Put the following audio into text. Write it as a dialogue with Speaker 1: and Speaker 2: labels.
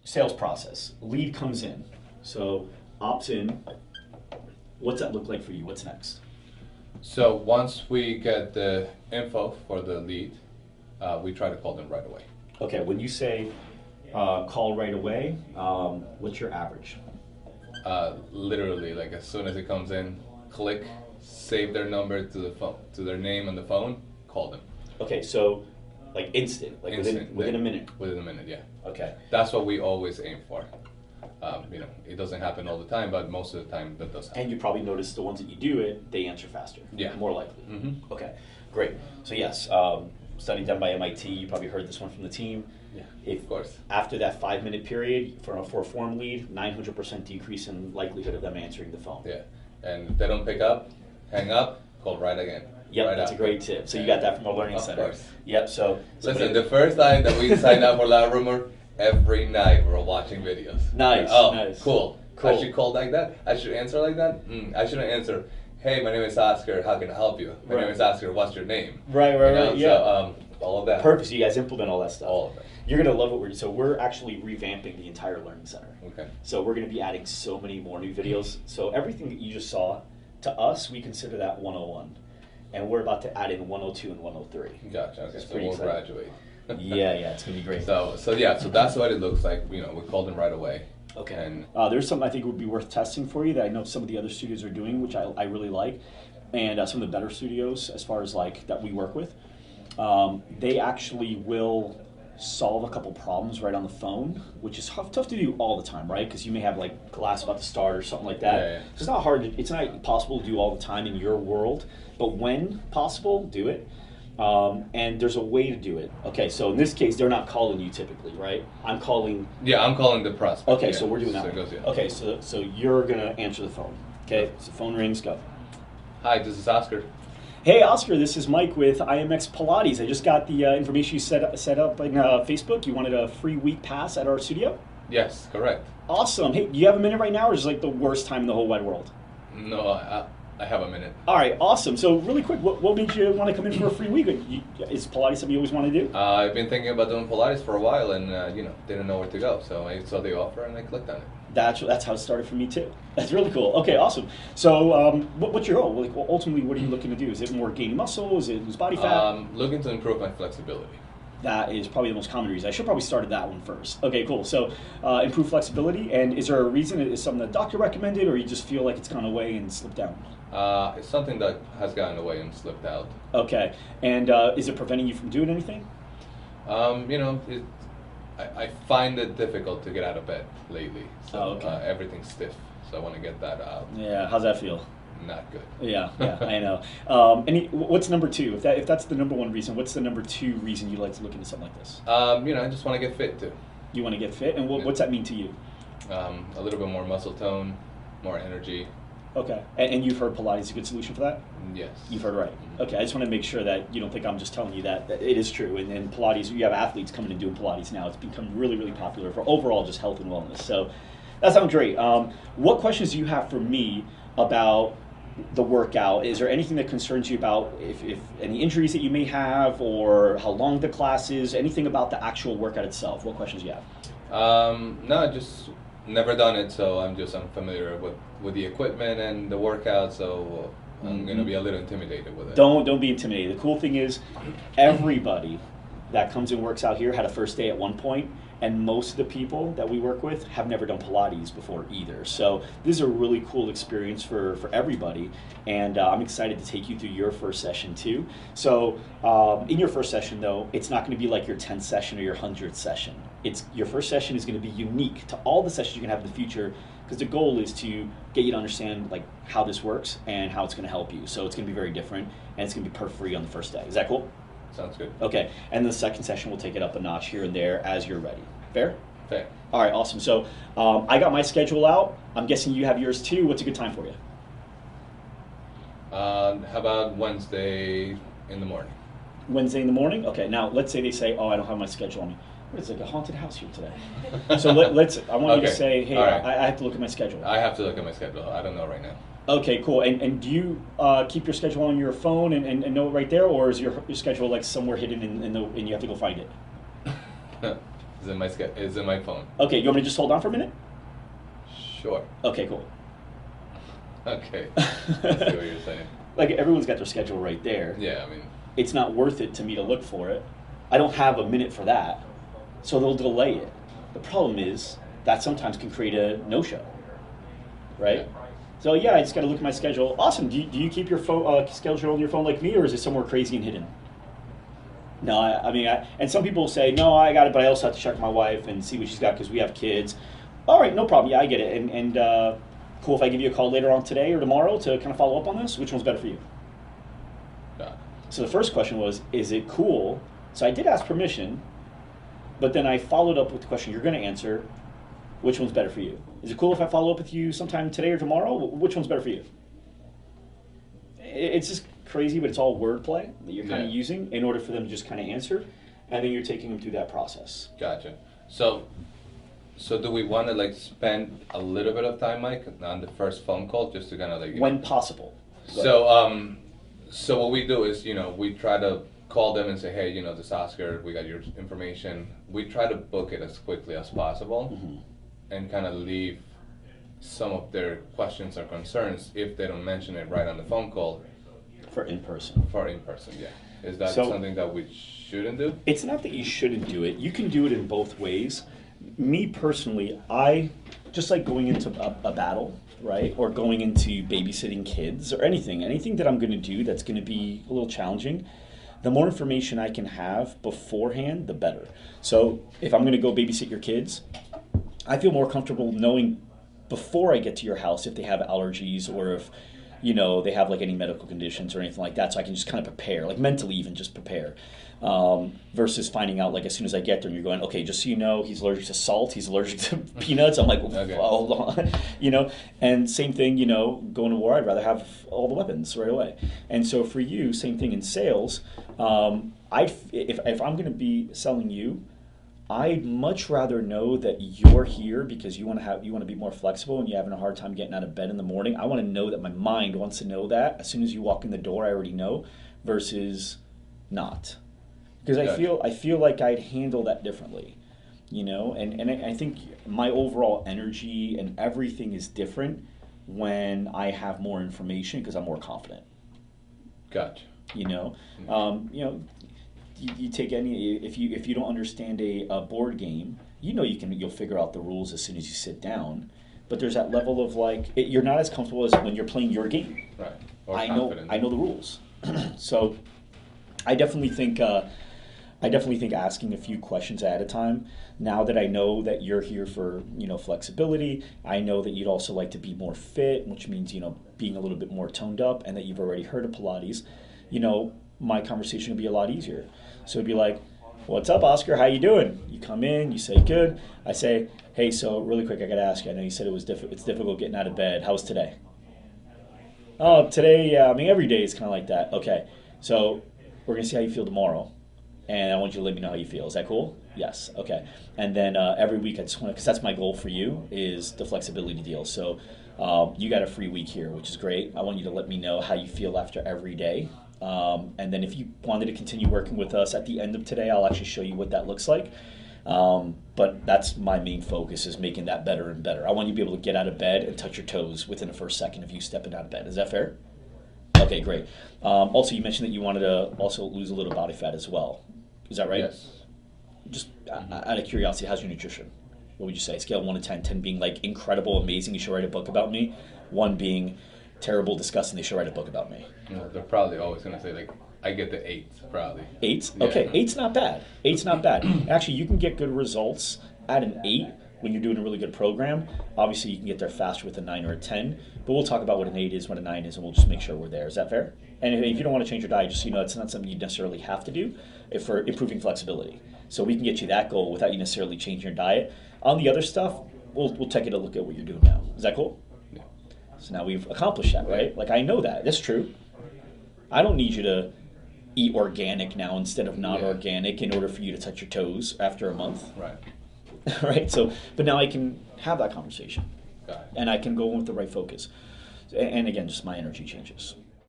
Speaker 1: sales process. Lead comes in. So opts in. What's that look like for you? What's next?
Speaker 2: So once we get the info for the lead, we try to call them right away.
Speaker 1: Okay, when you say call right away, what's your average?
Speaker 2: Literally, like as soon as it comes in, click, save their number to the phone, to their name on the phone, call them.
Speaker 1: Okay, so like instant, like within a minute.
Speaker 2: Within a minute, yeah.
Speaker 1: Okay.
Speaker 2: That's what we always aim for. It doesn't happen all the time, but most of the time that does happen.
Speaker 1: And you probably notice the ones that you do it, they answer faster.
Speaker 2: Yeah.
Speaker 1: More likely.
Speaker 2: Mm-hmm.
Speaker 1: Okay, great. So yes, study done by MIT. You probably heard this one from the team.
Speaker 2: Yeah, of course.
Speaker 1: After that 5-minute period for a form lead, 900% decrease in likelihood of them answering the phone.
Speaker 2: Yeah, and if they don't pick up, hang up, call right again.
Speaker 1: Yep,
Speaker 2: right
Speaker 1: that's
Speaker 2: after.
Speaker 1: a great tip. So you got that from our learning
Speaker 2: Of
Speaker 1: center.
Speaker 2: course.
Speaker 1: Yep. So
Speaker 2: Listen, the first time that we signed up for Loud Rumor, every night we're watching videos.
Speaker 1: Nice.
Speaker 2: Oh,
Speaker 1: nice.
Speaker 2: Cool.
Speaker 1: Cool.
Speaker 2: I should call like that. I should answer like that. I shouldn't answer. Hey, my name is Oscar. How can I help you? My name is Oscar. What's your name?
Speaker 1: Right. Yeah.
Speaker 2: So, all of that.
Speaker 1: Perfect. So you guys implement all that stuff.
Speaker 2: All of it.
Speaker 1: You're gonna love what we're doing. So we're actually revamping the entire learning center.
Speaker 2: Okay.
Speaker 1: So we're gonna be adding so many more new videos. So everything that you just saw, to us, we consider that 101, and we're about to add in 102 and 103.
Speaker 2: Gotcha. Okay.
Speaker 1: It's
Speaker 2: So
Speaker 1: pretty
Speaker 2: we'll
Speaker 1: exciting.
Speaker 2: graduate.
Speaker 1: Yeah, it's gonna be great.
Speaker 2: So that's what it looks like. We call them right away.
Speaker 1: Okay.
Speaker 2: And
Speaker 1: there's something I think would be worth testing for you that I know some of the other studios are doing, which I really like, and some of the better studios as far as like that we work with, they actually will solve a couple problems right on the phone, which is tough to do all the time, right? Because you may have like class about to start or something like that.
Speaker 2: Yeah.
Speaker 1: So it's not hard. It's not possible to do all the time in your world, but when possible, do it. And there's a way to do it. Okay, so in this case, they're not calling you typically, right? I'm calling.
Speaker 2: Yeah, I'm calling the prospect.
Speaker 1: Okay,
Speaker 2: yeah.
Speaker 1: so we're doing that.
Speaker 2: So it
Speaker 1: one.
Speaker 2: goes, yeah.
Speaker 1: Okay, so you're gonna answer the phone. Okay, so phone rings. Go.
Speaker 2: Hi, this is Oscar.
Speaker 1: Hey, Oscar, this is Mike with IMX Pilates. I just got the information you set up on Facebook. You wanted a free week pass at our studio?
Speaker 2: Yes, correct.
Speaker 1: Awesome. Hey, do you have a minute right now, or is it like the worst time in the whole wide world?
Speaker 2: No, I have a minute.
Speaker 1: All right, awesome. So really quick, what made you want to come in for a free week? Is Pilates something you always want to do?
Speaker 2: I've been thinking about doing Pilates for a while and, didn't know where to go. So I saw the offer and I clicked on it.
Speaker 1: That's how it started for me too. That's really cool. Okay, awesome. So what's your goal? Like, ultimately, what are you looking to do? Is it more gain muscle? Is it lose body fat?
Speaker 2: Looking to improve my flexibility.
Speaker 1: That is probably the most common reason. I should probably start at that one first. Okay, cool. So improve flexibility. And is there a reason? Is something the doctor recommended, or you just feel like it's gone away and slipped down?
Speaker 2: It's something that has gotten away and slipped out.
Speaker 1: Okay. And is it preventing you from doing anything?
Speaker 2: I find it difficult to get out of bed lately. So
Speaker 1: okay.
Speaker 2: Everything's stiff. So I want to get that out.
Speaker 1: Yeah. How's that feel?
Speaker 2: Not good.
Speaker 1: Yeah, I know. What's number two? If that's the number one reason, what's the number two reason you like to look into something like this?
Speaker 2: I just want to get fit too.
Speaker 1: You want to get fit, and what's that mean to you?
Speaker 2: A little bit more muscle tone, more energy.
Speaker 1: Okay, and you've heard Pilates is a good solution for that?
Speaker 2: Yes.
Speaker 1: You've heard right. Okay, I just want to make sure that you don't think I'm just telling you that it is true. And Pilates, you have athletes coming and doing Pilates now. It's become really, really popular for overall just health and wellness. So that sounds great. What questions do you have for me about the workout? Is there anything that concerns you about if any injuries that you may have, or how long the class is, anything about the actual workout itself? What questions do you have?
Speaker 2: No, just never done it, so I'm unfamiliar with the equipment and the workout, so I'm going to be a little intimidated with it.
Speaker 1: Don't be intimidated. The cool thing is everybody that comes and works out here had a first day at one point, and most of the people that we work with have never done Pilates before either. So this is a really cool experience for everybody, and I'm excited to take you through your first session too. So in your first session though, it's not going to be like your 10th session or your 100th session. Your first session is going to be unique to all the sessions you can have in the future, because the goal is to get you to understand like how this works and how it's going to help you. So it's going to be very different, and it's going to be free on the first day. Is that cool?
Speaker 2: Sounds good.
Speaker 1: Okay, and the second session we'll take it up a notch here and there as you're ready. Fair?
Speaker 2: Fair.
Speaker 1: All right, awesome. So I got my schedule out. I'm guessing you have yours too. What's a good time for you?
Speaker 2: How about Wednesday in the morning?
Speaker 1: Wednesday in the morning? Okay, now let's say they say, oh, I don't have my schedule on me. It's like a haunted house here today. So I want you to say, hey,
Speaker 2: right.
Speaker 1: I have to look at my schedule.
Speaker 2: I have to look at my schedule. I don't know right now.
Speaker 1: Okay, cool. And do you keep your schedule on your phone and know it right there, or is your schedule like somewhere hidden and you have to go find it?
Speaker 2: It's in my phone.
Speaker 1: Okay, you want me to just hold on for a minute?
Speaker 2: Sure.
Speaker 1: Okay, cool.
Speaker 2: Okay. I see what you're saying.
Speaker 1: Like, everyone's got their schedule right there.
Speaker 2: Yeah, I mean,
Speaker 1: It's not worth it to me to look for it. I don't have a minute for that, so they'll delay it. The problem is that sometimes can create a no-show, right?
Speaker 2: Yeah.
Speaker 1: So yeah, I just got to look at my schedule. Awesome. Do you keep your phone schedule on your phone like me, or is it somewhere crazy and hidden? No, and some people say, no, I got it, but I also have to check my wife and see what she's got because we have kids. All right, no problem. Yeah, I get it. And cool if I give you a call later on today or tomorrow to kind of follow up on this. Which one's better for you?
Speaker 2: yeah.
Speaker 1: So the first question was, is it cool? So I did ask permission, but then I followed up with the question you're going to answer. Which one's better for you? Is it cool if I follow up with you sometime today or tomorrow? Which one's better for you? It's just crazy, but it's all wordplay that you're kind of using in order for them to just kind of answer, and then you're taking them through that process.
Speaker 2: Gotcha. So do we want to like spend a little bit of time, Mike, on the first phone call just to kind of like
Speaker 1: When possible.
Speaker 2: So what we do is, we try to call them and say, hey, this is Oscar, we got your information. We try to book it as quickly as possible and kind of leave some of their questions or concerns if they don't mention it right on the phone call.
Speaker 1: For in person.
Speaker 2: Yeah. Is that something that we shouldn't do?
Speaker 1: It's not that you shouldn't do it. You can do it in both ways. Me personally, I just like going into a battle, right? Or going into babysitting kids or anything that I'm going to do that's going to be a little challenging. The more information I can have beforehand, the better. So if I'm going to go babysit your kids, I feel more comfortable knowing before I get to your house if they have allergies or if they have like any medical conditions or anything like that, so I can just kind of prepare, like mentally even just prepare, versus finding out like as soon as I get there and you're going, okay, just so you know, he's allergic to salt, he's allergic to peanuts. I'm like, okay. Hold on, and same thing, going to war, I'd rather have all the weapons right away. And so for you, same thing in sales, if I'm going to be selling you, I'd much rather know that you're here because you want to be more flexible and you're having a hard time getting out of bed in the morning. I want to know that my mind wants to know that as soon as you walk in the door, I already know, versus not, because I feel like I'd handle that differently, and I think my overall energy and everything is different when I have more information because I'm more confident.
Speaker 2: Gotcha.
Speaker 1: You take any if you don't understand a board game, you'll figure out the rules as soon as you sit down. But there's that level of you're not as comfortable as when you're playing your game.
Speaker 2: Right.
Speaker 1: I know the rules. So I definitely think asking a few questions at a time. Now that I know that you're here for flexibility, I know that you'd also like to be more fit, which means being a little bit more toned up, and that you've already heard of Pilates. My conversation would be a lot easier. So it'd be like, what's up, Oscar? How you doing? You come in, you say, good. I say, hey, so really quick, I got to ask you. I know you said it's difficult getting out of bed. How was today? Oh, today, yeah. I mean, every day is kind of like that. Okay, so we're going to see how you feel tomorrow. And I want you to let me know how you feel. Is that cool? Yes. Okay. And then every week, I just want to, because that's my goal for you, is the flexibility deal. So you got a free week here, which is great. I want you to let me know how you feel after every day. And then if you wanted to continue working with us at the end of today, I'll actually show you what that looks like. But that's my main focus, is making that better and better. I want you to be able to get out of bed and touch your toes within the first second of you stepping out of bed. Is that fair? Okay, great. Also, you mentioned that you wanted to also lose a little body fat as well. Is that right?
Speaker 2: Yes.
Speaker 1: Just out of curiosity, how's your nutrition? What would you say? Scale 1 to 10, 10 being like incredible, amazing, you should write a book about me. 1 being terrible, disgusting, they should write a book about me.
Speaker 2: They're probably always going to say, I get the 8, probably.
Speaker 1: 8?
Speaker 2: Yeah.
Speaker 1: Okay, 8's not bad. 8's not bad. Actually, you can get good results at an 8 when you're doing a really good program. Obviously, you can get there faster with a 9 or a 10, but we'll talk about what an 8 is, what a 9 is, and we'll just make sure we're there. Is that fair? And if you don't want to change your diet, just it's not something you necessarily have to do for improving flexibility. So we can get you that goal without you necessarily changing your diet. On the other stuff, we'll take a look at what you're doing now. Is that cool?
Speaker 2: Yeah.
Speaker 1: So now we've accomplished that, right? I know that. That's true. I don't need you to eat organic now instead of not organic in order for you to touch your toes after a month.
Speaker 2: Right.
Speaker 1: Right? So, but now I can have that conversation.
Speaker 2: Got it.
Speaker 1: And I can go in with the right focus. And again, just my energy changes.